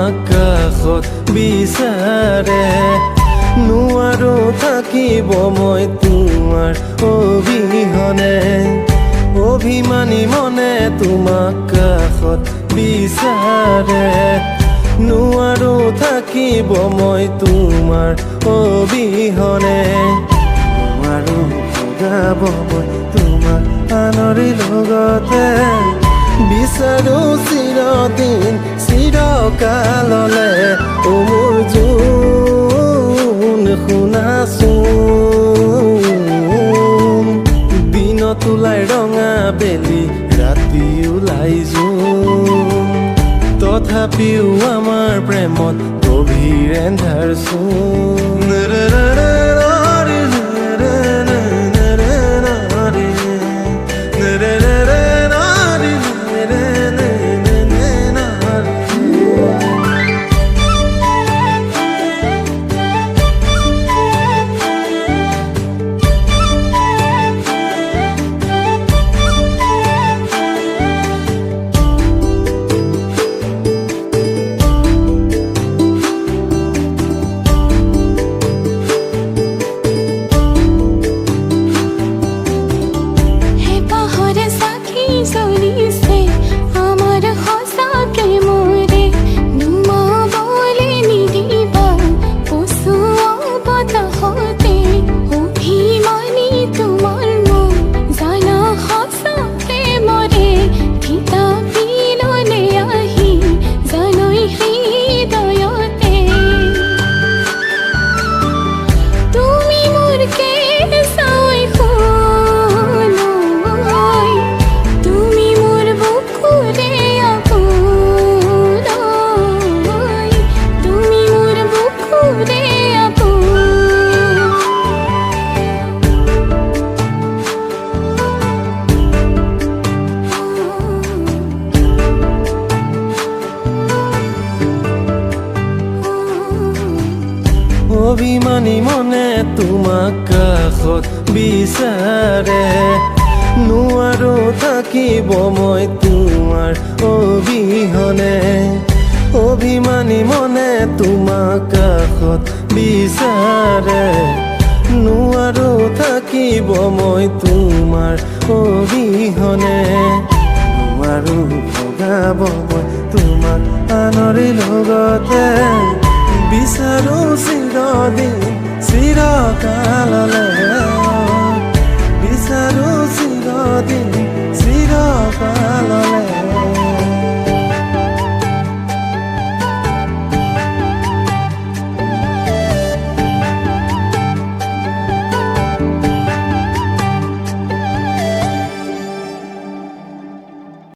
তোমাক কাষত বিচাৰে নোৱাৰো থাকিব মই তোমাৰ অবিহনে অভিমানী মনে তোমাক কাষত বিচাৰে নোৱাৰো থাকিব মই তোমাৰ অবিহনে নোৱাৰো ভগাব মই তোমাক আনৰি লগতে বিচাৰো চিৰদিন চিৰকাললে ও মোৰ জোন শুনাচোন দিনত ওলাই ৰঙা বেলি ৰাতি ওলাই জোন তথাপিও আমাৰ প্ৰেমত গভীৰ এন্ধাৰ চোন অভিমানী মনে তোমাক কাষত বিচাৰে নোৱাৰো থাকিব মই তোমাৰ অবিহনে অভিমানী মনে তোমাক কাষত বিচাৰে নোৱাৰো থাকিব মই তোমাৰ অবিহনে নোৱাৰো ভগাব মই তোমাক আনৰি লগতে বিচাৰো চিৰদিন চিৰকাললে